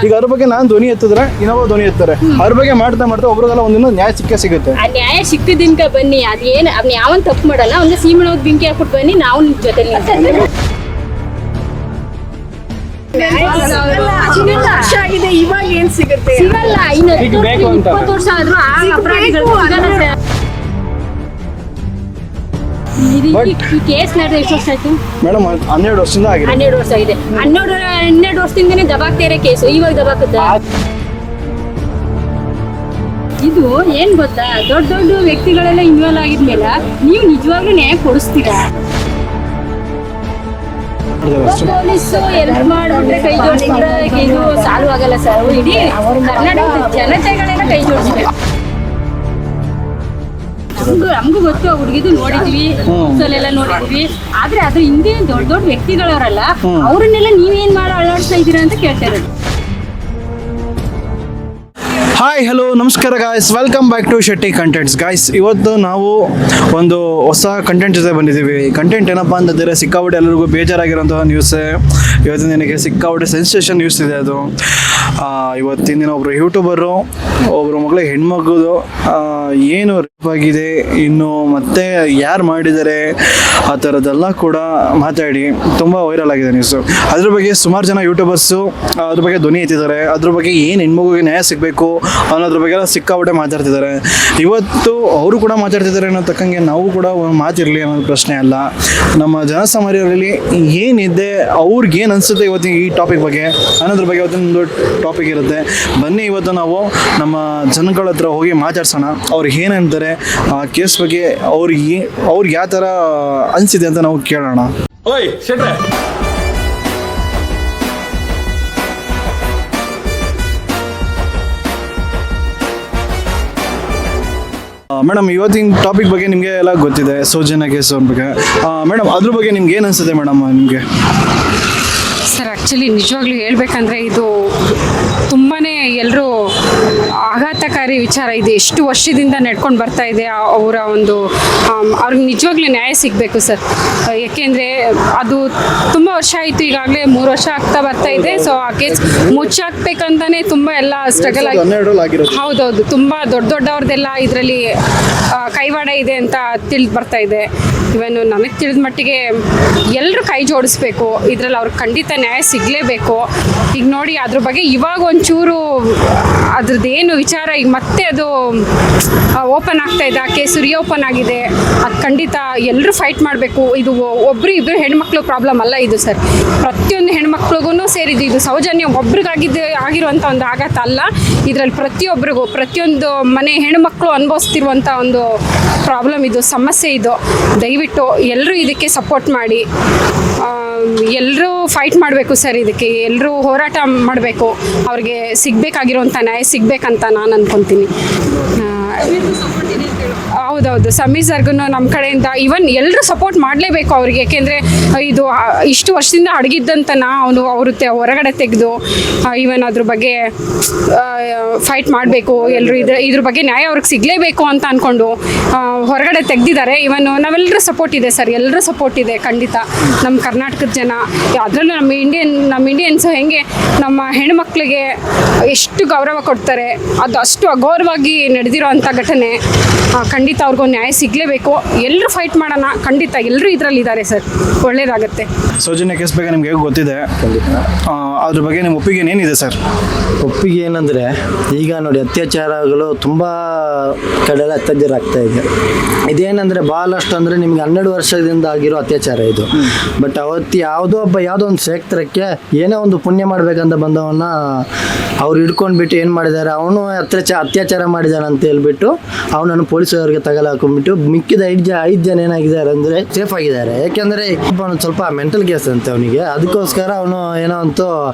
ಈಗ ಅದ್ರ ಬಗ್ಗೆ ನಾನು ಧ್ವನಿ ಎತ್ತಿದ್ರೆ ಇನ್ನೊಬ್ಬ ಧ್ವನಿ ಎತ್ತಾರೆ. ಅದ್ರ ಬಗ್ಗೆ ಮಾಡ್ತಾ ಮಾಡ್ತಾ ಒಬ್ರಿಗೆಲ್ಲ ಒಂದಿನ ನ್ಯಾಯ ಸಿಗುತ್ತೆ. ಆ ನ್ಯಾಯ ಸಿಕ್ತಿದ್ದಿನ್ಕ ಬನ್ನಿ, ಅದೇನು ಅವ್ನ ಯಾವನ್ ತಪ್ಪು ಮಾಡಲ್ಲ, ಒಂದು ಸೀಮೆಣ್ಣೆ ಬೆಂಕಿ ಹಾಕ್ಬಿಟ್ಟು ಬನ್ನಿ, ನಾವು ನಿಮ್ ಜೊತೆ ಆಗಿದೆ. ಇವಾಗ ಏನ್ ಸಿಗುತ್ತೆ? ಸಿಗಲ್ಲ. ಇನ್ನು 20 ವರ್ಷ ಆದ್ರೂ ಆ ಅಪರಾಧಿಗಳು ಸಿಗಲ್ಲ ಸರ್. ಈ ಕೇಸ್ ನಡೆದ ಎಷ್ಟು ವರ್ಷ ಆಯ್ತು ಮೇಡಮ್? 12 ವರ್ಷದಿಂದ ಆಗಿದೆ. 12 ವರ್ಷ ಆಗಿದೆ. 12 ವರ್ಷದಿಂದನೇ ದಬಾಕ್ತಾ ಇರೋ ಕೇಸು ಇವಾಗ ದಬಾಕುತ್ತ. ಇದು ಏನ್ ಗೊತ್ತಾ, ದೊಡ್ಡ ದೊಡ್ಡ ವ್ಯಕ್ತಿಗಳೆಲ್ಲ ಇನ್ವಾಲ್ವ್ ಆಗಿದ್ಮೇಲೆ ನೀವು ನಿಜವಾಗ್ಲೂ ನ್ಯಾಯ ಕೊಡಿಸ್ತೀರಾ? ಪೊಲೀಸು ಹೆಲ್ಪ್ ಮಾಡಿಬಿಟ್ರೆ, ಕೈ ಜೋಡಿಸ್ಬಿಟ್ರೆ ಇದು ಸಾಲ್ವ್ ಆಗಲ್ಲ ಸರ್. ಇಡೀ ಕರ್ನಾಟಕದ ಜನತೆಗಳೆಲ್ಲ ಕೈ ಜೋಡಿಸ್ಬೇಕು. ನಮಗೂ ಗೊತ್ತು, ಹುಡುಗಿದು ನೋಡಿದ್ವಿ, ಎಲ್ಲ ನೋಡಿದ್ವಿ. ಆದ್ರೆ ಅದ್ರ ಹಿಂದೆ ದೊಡ್ಡ ದೊಡ್ಡ ವ್ಯಕ್ತಿಗಳವರಲ್ಲ, ಅವ್ರನ್ನೆಲ್ಲ ನೀವೇನ್ ಮಾಡಿ ಅಳಾಡ್ತಾ ಇದ್ದೀರಾ ಅಂತ ಕೇಳ್ತಾ ಇರೋದು. ಹಾಯ್ ಹಲೋ ನಮಸ್ಕಾರ guys, welcome back to Shetty contents. Guys, ಇವತ್ತು ನಾವು ಒಂದು ಹೊಸ ಕಂಟೆಂಟ್ ಜೊತೆ ಬಂದಿದ್ದೀವಿ. ಕಂಟೆಂಟ್ ಏನಪ್ಪ ಅಂತಂದರೆ ಸಿಕ್ಕಾಪಟ್ಟೆ ಎಲ್ಲರಿಗೂ ಬೇಜಾರಾಗಿರೋಂತಹ ನ್ಯೂಸೇ. ಇವತ್ತಿನ ದಿನಕ್ಕೆ ಸಿಕ್ಕಾಪಟ್ಟೆ ಸೆನ್ಸೇಷನ್ ನ್ಯೂಸ್ ಇದೆ ಅದು. ಇವತ್ತಿನ ದಿನ ಒಬ್ಬರು ಯೂಟ್ಯೂಬರು ಒಬ್ಬರು ಮಗಳಿಗೆ ಹೆಣ್ಮಗುದು ಏನು ರೇಪ್ ಆಗಿದೆ, ಇನ್ನು ಮತ್ತೆ ಯಾರು ಮಾಡಿದ್ದಾರೆ ಆ ಥರದ್ದೆಲ್ಲ ಕೂಡ ಮಾತಾಡಿ ತುಂಬ ವೈರಲ್ ಆಗಿದೆ ನ್ಯೂಸು. ಅದ್ರ ಬಗ್ಗೆ ಸುಮಾರು ಜನ ಯೂಟ್ಯೂಬರ್ಸು ಅದ್ರ ಬಗ್ಗೆ ಧ್ವನಿ ಎತ್ತಿದ್ದಾರೆ. ಅದ್ರ ಬಗ್ಗೆ ಏನು ಹೆಣ್ಮಗುಗೆ ನ್ಯಾಯ ಸಿಗಬೇಕು ಅನ್ನೋದ್ರ ಬಗ್ಗೆ ಎಲ್ಲ ಸಿಕ್ಕಾಪಟ್ಟೆ ಮಾತಾಡ್ತಿದ್ದಾರೆ. ಇವತ್ತು ಅವರು ಕೂಡ ಮಾತಾಡ್ತಿದ್ದಾರೆ ಅನ್ನೋ ತಕ್ಕಂಗೆ ನಾವು ಕೂಡ ಮಾತಿರಲಿ ಅನ್ನೋದು ಪ್ರಶ್ನೆ ಅಲ್ಲ. ನಮ್ಮ ಜನಸಾಮಾನ್ಯರಲ್ಲಿ ಏನಿದೆ, ಅವ್ರಿಗೇನು ಅನಿಸುತ್ತೆ ಇವತ್ತಿನ ಈ ಟಾಪಿಕ್ ಬಗ್ಗೆ ಅನ್ನೋದ್ರ ಬಗ್ಗೆ ಇವತ್ತೊಂದು ಟಾಪಿಕ್ ಇರುತ್ತೆ. ಬನ್ನಿ ಇವತ್ತು ನಾವು ನಮ್ಮ ಜನಗಳ ಹತ್ರ ಹೋಗಿ ಮಾತಾಡ್ಸೋಣ. ಅವ್ರು ಏನಂತಾರೆ ಆ ಕೇಸ್ ಬಗ್ಗೆ, ಅವ್ರಿಗೆ ಯಾವ ಥರ ಅನಿಸಿದೆ ಅಂತ ನಾವು ಕೇಳೋಣ. ಓಯ್ ಶೆಟ್ರೆ, ಮೇಡಮ್, ಇವತ್ತಿನ ಟಾಪಿಕ್ ಬಗ್ಗೆ ನಿಮಗೆ ಎಲ್ಲ ಗೊತ್ತಿದೆ, ಸೌಜನ್ಯ ಕೇಸ್ ಅವ್ರ ಬಗ್ಗೆ. ಮೇಡಮ್, ಅದ್ರ ಬಗ್ಗೆ ನಿಮ್ಗೆ ಏನು ಅನಿಸುತ್ತೆ ಮೇಡಮ್ ನಿಮಗೆ? ಸರ್, ಆ್ಯಕ್ಚುಲಿ ನಿಜವಾಗ್ಲೂ ಹೇಳ್ಬೇಕಂದ್ರೆ ಇದು ತುಂಬಾ ಎಲ್ಲರೂ ಆಘಾತಕಾರಿ ವಿಚಾರ. ಇದು ಎಷ್ಟು ವರ್ಷದಿಂದ ನಡ್ಕೊಂಡು ಬರ್ತಾ ಇದೆ. ಅವರ ಒಂದು ಅವ್ರಿಗೆ ನಿಜವಾಗ್ಲೂ ನ್ಯಾಯ ಸಿಗಬೇಕು ಸರ್. ಏಕೆಂದರೆ ಅದು ತುಂಬ ವರ್ಷ ಆಯಿತು, ಈಗಾಗಲೇ 3 ವರ್ಷ ಆಗ್ತಾ ಬರ್ತಾ ಇದೆ. ಸೊ ಆ ಕೇಸ್ ಮುಚ್ಚಾಕ್ಬೇಕಂತಾನೆ ತುಂಬ ಎಲ್ಲ ಸ್ಟ್ರಗಲ್ ಆಗಿ, ಹೌದೌದು, ತುಂಬ ದೊಡ್ಡವ್ರದ್ದೆಲ್ಲ ಇದರಲ್ಲಿ ಕೈವಾಡ ಇದೆ ಅಂತ ತಿಳಿದು ಬರ್ತಾ ಇದೆ. ಇವನು ನಮಗೆ ತಿಳಿದ ಮಟ್ಟಿಗೆ ಎಲ್ಲರೂ ಕೈ ಜೋಡಿಸ್ಬೇಕು ಇದರಲ್ಲಿ, ಅವ್ರಿಗೆ ಖಂಡಿತ ನ್ಯಾಯ ಸಿಗಲೇಬೇಕು. ಈಗ ನೋಡಿ, ಅದ್ರ ಬಗ್ಗೆ ಇವಾಗ ಒಂಚೂರು ಅದ್ರದ್ದು ಏನು ವಿಚಾರ ಈಗ ಮತ್ತೆ ಅದು ಓಪನ್ ಆಗ್ತಾ ಇದೆ. ಆ ಕೇಸು ರಿಓಪನ್ ಆಗಿದೆ. ಅದು ಖಂಡಿತ ಎಲ್ಲರೂ ಫೈಟ್ ಮಾಡಬೇಕು. ಇದು ಇಬ್ಬರು ಹೆಣ್ಮಕ್ಳು ಪ್ರಾಬ್ಲಮ್ ಅಲ್ಲ ಇದು ಸರ್, ಪ್ರತಿಯೊಂದು ಹೆಣ್ಮಕ್ಳಿಗೂ ಸೇರಿದ್ದು. ಇದು ಸೌಜನ್ಯ ಆಗಿರುವಂಥ ಒಂದು ಆಘಾತ ಅಲ್ಲ, ಇದರಲ್ಲಿ ಪ್ರತಿಯೊಂದು ಮನೆ ಹೆಣ್ಮಕ್ಳು ಅನುಭವಿಸ್ತಿರುವಂಥ ಒಂದು ಪ್ರಾಬ್ಲಮ್ ಇದು, ಸಮಸ್ಯೆ ಇದು. ದಯವಿಟ್ಟು ಎಲ್ಲರೂ ಇದಕ್ಕೆ ಸಪೋರ್ಟ್ ಮಾಡಿ, ಎಲ್ಲರೂ ಫೈಟ್ ಮಾಡಬೇಕು ಸರ್. ಇದಕ್ಕೆ ಎಲ್ಲರೂ ಹೋರಾಟ ಮಾಡಬೇಕು. ಅವ್ರಿಗೆ ಸಿಗಬೇಕಾಗಿರುವಂಥ ನ್ಯಾಯ ಸಿಗಬೇಕಂತ ನಾನು ಅಂದ್ಕೊತೀನಿ. ಹೌದೌದು, ಸಮೀರ್ ಸರ್ಗೂ ನಮ್ಮ ಕಡೆಯಿಂದ ಇವನ್ ಎಲ್ಲರೂ ಸಪೋರ್ಟ್ ಮಾಡಲೇಬೇಕು ಅವ್ರಿಗೆ. ಏಕೆಂದರೆ ಇದು ಇಷ್ಟು ವರ್ಷದಿಂದ ಅಡಗಿದ್ದಂತನ ಅವರು ಹೊರಗಡೆ ತೆಗೆದು ಇವನ್ ಅದ್ರ ಬಗ್ಗೆ ಫೈಟ್ ಮಾಡಬೇಕು. ಎಲ್ಲರೂ ಇದ್ರ ಬಗ್ಗೆ ನ್ಯಾಯ ಅವ್ರಿಗೆ ಸಿಗಲೇಬೇಕು ಅಂತ ಅಂದ್ಕೊಂಡು ಹೊರಗಡೆ ತೆಗೆದಿದ್ದಾರೆ. ಇವನು ನಾವೆಲ್ಲರೂ ಸಪೋರ್ಟ್ ಇದೆ ಸರ್, ಎಲ್ಲರೂ ಸಪೋರ್ಟ್ ಇದೆ ಖಂಡಿತ. ನಮ್ಮ ಕರ್ನಾಟಕದ ಜನ, ಅದರಲ್ಲೂ ನಮ್ಮ ಇಂಡಿಯನ್ಸು ಹೆಂಗೆ ನಮ್ಮ ಹೆಣ್ಮಕ್ಳಿಗೆ ಎಷ್ಟು ಗೌರವ ಕೊಡ್ತಾರೆ, ಅದು ಅಷ್ಟು ಅಗೌರವಾಗಿ ನಡೆದಿರೋ ಅಂಥ ಘಟನೆ. ಖಂಡಿತ ಅವ್ರಿಗೊಂದು ನ್ಯಾಯ ಸಿಗಲೇಬೇಕು. ಎಲ್ಲರೂ ಫೈಟ್ ಮಾಡೋಣ, ಖಂಡಿತ ಎಲ್ಲರೂ ಇದರಲ್ಲಿ ಇದ್ದಾರೆ ಸರ್, ಒಳ್ಳೇದಾಗುತ್ತೆ. ಸೌಜನ್ಯ ಕೇಸ್ ಬಗ್ಗೆ ನಿಮ್ಗೆ ಗೊತ್ತಿದೆ, ಅದ್ರ ಬಗ್ಗೆ ನಿಮ್ಮ ಒಪ್ಪಿಗೆ ಏನಿದೆ ಸರ್? ಒಪ್ಪಿಗೆ ಏನಂದರೆ, ಈಗ ನೋಡಿ ಅತ್ಯಾಚಾರಗಳು ತುಂಬ ಕಡೆಲ್ಲ ಅತ್ಯಾಚಾರ ಆಗ್ತಾ ಇದೆ. ಇದೇನಂದರೆ ಭಾಳಷ್ಟು ಅಂದರೆ ನಿಮ್ಗೆ 12 ವರ್ಷದಿಂದ ಆಗಿರೋ ಅತ್ಯಾಚಾರ ಇದು. ಬಟ್ ಅವತ್ತು ಯಾವುದೋ ಒಂದು ಕ್ಷೇತ್ರಕ್ಕೆ ಏನೋ ಒಂದು ಪುಣ್ಯ ಮಾಡಬೇಕಂತ ಬಂದವನ್ನ ಅವ್ರು ಹಿಡ್ಕೊಂಡ್ಬಿಟ್ಟು ಏನು ಮಾಡಿದ್ದಾರೆ, ಅವನು ಅತ್ಯಾಚಾರ ಮಾಡಿದ್ದಾನೆ ಅಂತ ಹೇಳ್ಬಿಟ್ಟು ಅವನನ್ನು ಪೊಲೀಸವ್ರಿಗೆ ತಗಲಾಕೊಂಡ್ಬಿಟ್ಟು ಮಿಕ್ಕಿದ 5 ಜನ ಏನಾಗಿದ್ದಾರೆ ಅಂದರೆ ಸೇಫ್ ಆಗಿದ್ದಾರೆ. ಯಾಕೆಂದರೆ ಒಂದು ಸ್ವಲ್ಪ ಮೆಂಟಲ್ ಕೇಸ್ ಅಂತ ಅವನಿಗೆ, ಅದಕ್ಕೋಸ್ಕರ ಅವನು ಏನೋ ಅಂತೂ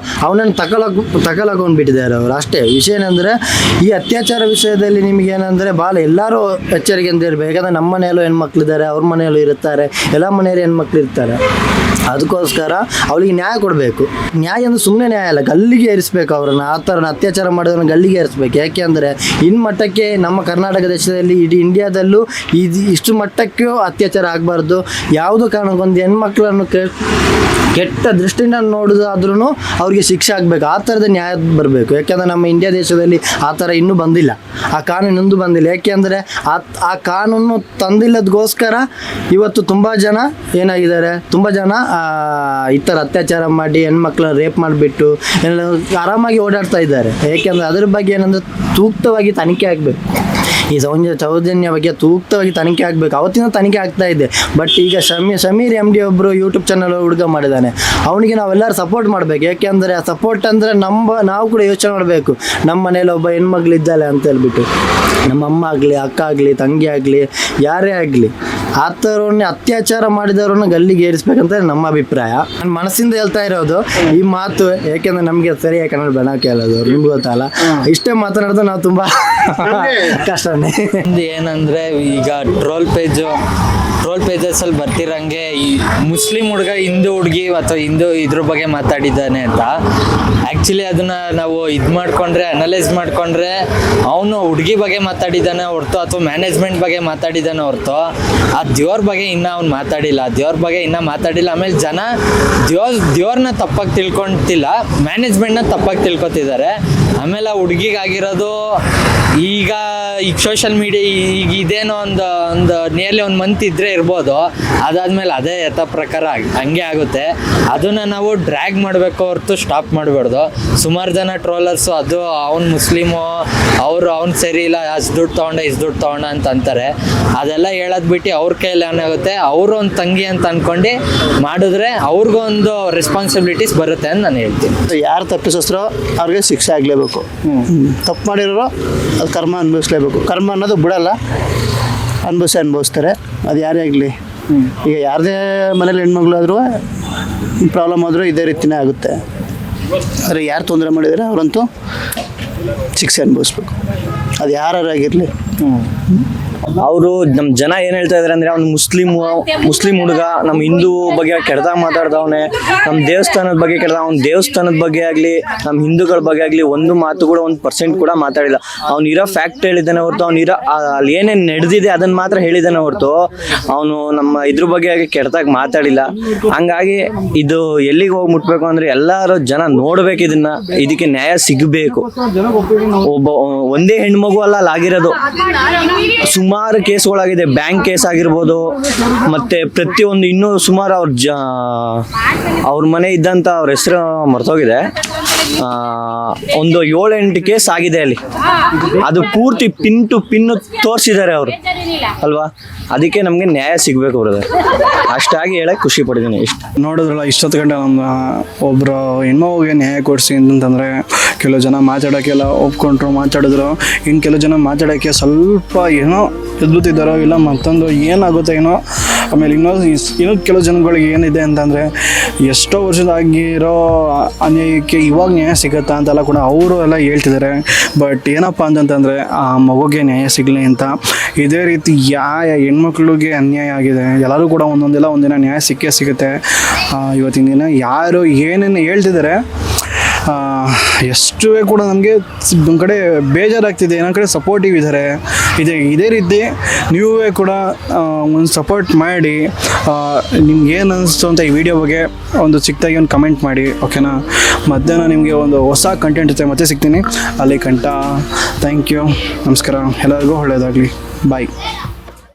ಅವನನ್ನು ತಗಲಾಕೊಂಡ್ಬಿಟ್ಟಿದ್ದಾರೆ ಅವರು. ಅಷ್ಟೇ ವಿಷಯ ಏನಂದರೆ, ಈ ಅತ್ಯಾಚಾರ ವಿಷಯದಲ್ಲಿ ನಿಮಗೇನಂದರೆ ಭಾಳ ಎಲ್ಲರೂ ಎಚ್ಚರಿಕೆ ಅಂತ ಇರಬೇಕು. ಯಾಕಂದರೆ ನಮ್ಮ ಮನೆಯಲ್ಲೂ ಹೆಣ್ಮಕ್ಳಿದ್ದಾರೆ, ಅವ್ರ ಮನೆಯಲ್ಲೂ ಇರುತ್ತಾರೆ, ಎಲ್ಲ ಮನೆಯಲ್ಲಿ ಹೆಣ್ಮಕ್ಳು ಇರ್ತಾರೆ. ಅದಕ್ಕೋಸ್ಕರ ಅವಳಿಗೆ ನ್ಯಾಯ ಕೊಡಬೇಕು. ನ್ಯಾಯ ಅಂದರೆ ಸುಮ್ಮನೆ ನ್ಯಾಯ ಅಲ್ಲ, ಗಲ್ಲಿಗೆ ಏರಿಸ್ಬೇಕು ಅವ್ರನ್ನ. ಆ ಥರ ಅತ್ಯಾಚಾರ ಮಾಡೋದನ್ನ ಗಲ್ಲಿಗೆ ಏರಿಸ್ಬೇಕು. ಯಾಕೆ ಅಂದರೆ ಇನ್ನು ಮಟ್ಟಕ್ಕೆ ನಮ್ಮ ಕರ್ನಾಟಕ ದೇಶದಲ್ಲಿ, ಇಡೀ ಇಂಡಿಯಾದಲ್ಲೂ ಇಷ್ಟು ಮಟ್ಟಕ್ಕೂ ಅತ್ಯಾಚಾರ ಆಗಬಾರ್ದು. ಯಾವುದೋ ಕಾರಣಕ್ಕೊಂದು ಹೆಣ್ಮಕ್ಳನ್ನು ಕೆಟ್ಟ ದೃಷ್ಟಿಯಿಂದ ನೋಡೋದಾದ್ರೂ ಅವ್ರಿಗೆ ಶಿಕ್ಷೆ ಆಗಬೇಕು, ಆ ಥರದ ನ್ಯಾಯ ಬರಬೇಕು. ಯಾಕೆಂದರೆ ನಮ್ಮ ಇಂಡಿಯಾ ದೇಶದಲ್ಲಿ ಆ ಥರ ಇನ್ನೂ ಬಂದಿಲ್ಲ, ಆ ಕಾನೂನು ಇನ್ನೂ ಬಂದಿಲ್ಲ. ಯಾಕೆಂದರೆ ಆ ಕಾನೂನು ತಂದಿಲ್ಲದಗೋಸ್ಕರ ಇವತ್ತು ತುಂಬ ಜನ ಏನಾಗಿದ್ದಾರೆ, ತುಂಬ ಜನ ಈ ಥರ ಅತ್ಯಾಚಾರ ಮಾಡಿ ಹೆಣ್ಮಕ್ಳನ್ನ ರೇಪ್ ಮಾಡಿಬಿಟ್ಟು ಎಲ್ಲ ಆರಾಮಾಗಿ ಓಡಾಡ್ತಾ ಇದ್ದಾರೆ. ಏಕೆಂದರೆ ಅದ್ರ ಬಗ್ಗೆ ಏನಂದರೆ ಸೂಕ್ತವಾಗಿ ತನಿಖೆ ಆಗಬೇಕು. ಈ ಸೌಜನ್ಯ ಬಗ್ಗೆ ಸೂಕ್ತವಾಗಿ ತನಿಖೆ ಆಗಬೇಕು. ಅವತ್ತಿನ ತನಿಖೆ ಆಗ್ತಾ ಇದೆ. ಬಟ್ ಈಗ ಸಮೀರ್ MD ಒಬ್ಬರು ಯೂಟ್ಯೂಬ್ ಚಾನಲ್ ಹುಡುಗ ಮಾಡಿದ್ದಾನೆ, ಅವನಿಗೆ ನಾವೆಲ್ಲರೂ ಸಪೋರ್ಟ್ ಮಾಡಬೇಕು. ಯಾಕೆಂದರೆ ಆ ಸಪೋರ್ಟ್ ಅಂದರೆ ನಾವು ಕೂಡ ಯೋಚನೆ ಮಾಡಬೇಕು, ನಮ್ಮ ಮನೇಲಿ ಒಬ್ಬ ಹೆಣ್ಮಗಳಿದ್ದಾಳೆ ಅಂತ ಹೇಳ್ಬಿಟ್ಟು, ನಮ್ಮ ಅಮ್ಮ ಆಗಲಿ, ಅಕ್ಕ ಆಗಲಿ, ತಂಗಿ ಆಗಲಿ, ಯಾರೇ ಆಗಲಿ ಆ ಥರವನ್ನೇ ಅತ್ಯಾಚಾರ ಮಾಡಿದವ್ರನ್ನ ಗಲ್ಲಿಗೆ ಏರಿಸ್ಬೇಕಂತ ನಮ್ಮ ಅಭಿಪ್ರಾಯ. ನನ್ನ ಮನಸ್ಸಿಂದ ಹೇಳ್ತಾ ಇರೋದು ಈ ಮಾತು. ಯಾಕೆಂದರೆ ನಮಗೆ ಸರಿಯಾಗಿ ಕನ್ನಡ ಬೆಳಕು ಹೇಳೋದು ನಿಮ್ಗೆ ಗೊತ್ತಲ್ಲ. ಇಷ್ಟೇ ಮಾತನಾಡೋದು ನಾವು ತುಂಬ ಕಷ್ಟನೇ. ಏನಂದರೆ ಈಗ ಟ್ರೋಲ್ ಪೇಜಸಲ್ಲಿ ಬರ್ತಿರಂಗೆ ಈ ಮುಸ್ಲಿಂ ಹುಡುಗ ಹಿಂದೂ ಹುಡುಗಿ ಅಥವಾ ಇದ್ರ ಬಗ್ಗೆ ಮಾತಾಡಿದ್ದಾನೆ ಅಂತ. ಆ್ಯಕ್ಚುಲಿ ಅದನ್ನು ನಾವು ಅನಲೈಸ್ ಮಾಡಿಕೊಂಡ್ರೆ ಅವನು ಹುಡುಗಿ ಬಗ್ಗೆ ಮಾತಾಡಿದ್ದಾನೆ ಹೊರತು ಅಥವಾ ಮ್ಯಾನೇಜ್ಮೆಂಟ್ ಬಗ್ಗೆ ಮಾತಾಡಿದ್ದಾನೆ ಹೊರತು ಆ ದೇವ್ರ ಬಗ್ಗೆ ಇನ್ನೂ ಅವ್ನು ಮಾತಾಡಿಲ್ಲ. ಆಮೇಲೆ ಜನ ದೇವ್ರನ್ನ ತಪ್ಪಾಗಿ ತಿಳ್ಕೊತಿಲ್ಲ, ಮ್ಯಾನೇಜ್ಮೆಂಟ್ನ ತಪ್ಪಾಗಿ ತಿಳ್ಕೊತಿದ್ದಾರೆ. ಆಮೇಲೆ ಆ ಹುಡುಗಿಗಾಗಿರೋದು ಈಗ ಸೋಷಿಯಲ್ ಮೀಡಿಯಾ ಈಗ ಇದೇನೋ ಒಂದು ನಿಯರ್ಲಿ 1 ಮಂತ್ ಇದ್ದರೆ ಇರ್ಬೋದು, ಅದಾದಮೇಲೆ ಅದೇ ಪ್ರಕಾರ ಹಂಗೆ ಆಗುತ್ತೆ. ಅದನ್ನು ನಾವು ಡ್ರ್ಯಾಗ್ ಮಾಡಬೇಕು ಹೊರತು ಸ್ಟಾಪ್ ಮಾಡಬಾರ್ದು. ಸುಮಾರು ಜನ ಟ್ರೋಲರ್ಸು ಅದು ಅವ್ನು ಮುಸ್ಲಿಮು, ಅವ್ನು ಸರಿ ಇಲ್ಲ, ಅಷ್ಟು ದುಡ್ಡು ತೊಗೊಂಡ ಅಂತ ಅಂತಾರೆ. ಅದೆಲ್ಲ ಹೇಳೋದು ಬಿಟ್ಟು ಅವ್ರ ಕೈಯಲ್ಲಿ ಏನಾಗುತ್ತೆ, ಅವರು ಒಂದು ತಂಗಿ ಅಂತ ಅಂದ್ಕೊಂಡು ಮಾಡಿದ್ರೆ ಅವ್ರಿಗೂ ಒಂದು ರೆಸ್ಪಾನ್ಸಿಬಿಲಿಟೀಸ್ ಬರುತ್ತೆ ಅಂತ ನಾನು ಹೇಳ್ತೀನಿ. ಯಾರು ತಪ್ಪಿಸಿಸ್ರೋ ಅವ್ರಿಗೆ ಶಿಕ್ಷೆ ಆಗಲೇಬೇಕು. ತಪ್ಪು ಮಾಡಿರೋ ಅದು ಕರ್ಮ ಅನುಭವಿಸ್ಲೇಬೇಕು. ಕರ್ಮ ಅನ್ನೋದು ಬಿಡಲ್ಲ, ಅನುಭವಿಸ್ತಾರೆ. ಅದು ಯಾರೇ ಆಗಲಿ, ಈಗ ಯಾರದೇ ಮನೇಲಿ ಹೆಣ್ಮಗಳಾದ್ರೂ ಪ್ರಾಬ್ಲಮ್ ಆದರೂ ಇದೇ ರೀತಿಯೇ ಆಗುತ್ತೆ. ಆದರೆ ಯಾರು ತೊಂದರೆ ಮಾಡಿದರೆ ಅವರಂತೂ ಶಿಕ್ಷೆ ಅನುಭವಿಸ್ಬೇಕು, ಅದು ಯಾರಾಗಿರಲಿ. ಅವರು ನಮ್ಮ ಜನ ಏನು ಹೇಳ್ತಾ ಇದ್ದಾರೆ ಅಂದರೆ ಅವ್ನು ಮುಸ್ಲಿಂ ಹುಡುಗ ನಮ್ಮ ಹಿಂದೂ ಬಗ್ಗೆ ಕೆಡ್ದಾಗ ಮಾತಾಡ್ದವನೆ, ನಮ್ಮ ದೇವಸ್ಥಾನದ ಬಗ್ಗೆ ಅವ್ನ ದೇವಸ್ಥಾನದ ಬಗ್ಗೆ ಆಗಲಿ ನಮ್ಮ ಹಿಂದೂಗಳ ಬಗ್ಗೆ ಆಗಲಿ ಒಂದು ಮಾತು ಕೂಡ 1% ಕೂಡ ಮಾತಾಡಿಲ್ಲ. ಅವ್ನಿರೋ ಫ್ಯಾಕ್ಟ್ ಹೇಳಿದ್ದಾನೆ ಹೊರತು ಅಲ್ಲಿ ಏನೇನು ನಡೆದಿದೆ ಅದನ್ನು ಮಾತ್ರ ಹೇಳಿದ್ದಾನೆ ಹೊರತು ಅವನು ನಮ್ಮ ಇದ್ರ ಬಗ್ಗೆ ಕೆಡ್ದಾಗ ಮಾತಾಡಿಲ್ಲ. ಹಂಗಾಗಿ ಇದು ಎಲ್ಲಿಗೆ ಹೋಗಿ ಮುಟ್ಬೇಕು ಅಂದರೆ ಎಲ್ಲರೂ ಜನ ನೋಡ್ಬೇಕು, ಇದಕ್ಕೆ ನ್ಯಾಯ ಸಿಗಬೇಕು. ಒಂದೇ ಹೆಣ್ಮಗು ಅಲ್ಲ ಆಗಿರೋದು, ಸುಮಾರು ಕೇಸ್ಗಳಾಗಿದೆ. ಬ್ಯಾಂಕ್ ಕೇಸ್ ಆಗಿರ್ಬೋದು, ಮತ್ತೆ ಪ್ರತಿಯೊಂದು ಇನ್ನೂ ಸುಮಾರು ಅವ್ರ ಮನೆ ಇದ್ದಂಥ ಅವ್ರ ಹೆಸರು ಮರ್ತೋಗಿದೆ, ಒಂದು 7-8 ಕೇಸ್ ಆಗಿದೆ ಅಲ್ಲಿ. ಅದು ಪೂರ್ತಿ ಪಿನ್ ಟು ಪಿನ್ ತೋರಿಸಿದ್ದಾರೆ ಅವರು ಅಲ್ವಾ. ಅದಕ್ಕೆ ನಮಗೆ ನ್ಯಾಯ ಸಿಗಬೇಕು ಬ್ರದರ್, ಅಷ್ಟಾಗಿ ಹೇಳಕ್ಕೆ ಖುಷಿ ಪಡ್ತೀನಿ. ನೋಡಿದ್ರಲ್ಲ ಇಷ್ಟೊತ್ತು ಗಂಟೆ ನಮ್ಮ ಒಬ್ಬರು ಹೆಣ್ಮಗುಗೆ ನ್ಯಾಯ ಕೊಡಿಸಿ ಅಂತಂದರೆ ಕೆಲವು ಜನ ಮಾತಾಡೋಕ್ಕೆಲ್ಲ ಒಪ್ಕೊಂಡ್ರು, ಮಾತಾಡಿದ್ರು. ಇನ್ನು ಕೆಲವು ಜನ ಮಾತಾಡೋಕ್ಕೆ ಸ್ವಲ್ಪ ಏನೋ ಎದ್ಬುತ್ತಿದ್ದಾರೋ ಇಲ್ಲ ಮತ್ತೊಂದು ಏನಾಗುತ್ತೆ ಏನೋ. ಆಮೇಲೆ ಇನ್ನೂ ಕೆಲವು ಜನಗಳಿಗೆ ಏನಿದೆ ಅಂತಂದರೆ ಎಷ್ಟೋ ವರ್ಷದಾಗಿರೋ ಅನ್ಯಾಯಕ್ಕೆ ಇವಾಗ ನ್ಯಾಯ ಸಿಗುತ್ತಾ ಅಂತೆಲ್ಲ ಕೂಡ ಅವರು ಎಲ್ಲ ಹೇಳ್ತಿದ್ದಾರೆ. ಬಟ್ ಏನಪ್ಪ ಅಂತಂತಂದರೆ ಆ ಮಗುಗೆ ನ್ಯಾಯ ಸಿಗಲಿ ಅಂತ ಇದೇ ರೀತಿ ಹೆಣ್ಮಕ್ಳಿಗೆ ಅನ್ಯಾಯ ಆಗಿದೆ, ಎಲ್ಲರೂ ಕೂಡ ಒಂದಿನ ನ್ಯಾಯ ಸಿಗುತ್ತೆ. ಇವತ್ತಿನ ದಿನ ಯಾರು ಏನೇನು ಹೇಳ್ತಿದ್ದಾರೆ ಎಷ್ಟೇ ಕೂಡ ನಮಗೆ ಒಂದು ಕಡೆ ಬೇಜಾರಾಗ್ತಿದೆ, ಇನ್ನೊಂದು ಕಡೆ ಸಪೋರ್ಟಿವ್ ಇದ್ದಾರೆ. ಇದೇ ರೀತಿ ನೀವೇ ಕೂಡ ಒಂದು ಸಪೋರ್ಟ್ ಮಾಡಿ. ನಿಮ್ಗೆ ಏನು ಅನ್ನಿಸ್ತು ಅಂತ ಈ ವಿಡಿಯೋ ಬಗ್ಗೆ ಒಂದು ಚಿಕ್ಕದಾಗಿ ಒಂದು ಕಮೆಂಟ್ ಮಾಡಿ, ಓಕೆನಾ. ಮಧ್ಯಾಹ್ನ ನಿಮಗೆ ಒಂದು ಹೊಸ ಕಂಟೆಂಟ್ ಜೊತೆ ಮತ್ತೆ ಸಿಗ್ತೀನಿ. ಅಲ್ಲಿ ಥ್ಯಾಂಕ್ ಯು, ನಮಸ್ಕಾರ, ಎಲ್ಲರಿಗೂ ಒಳ್ಳೆಯದಾಗಲಿ, ಬಾಯ್.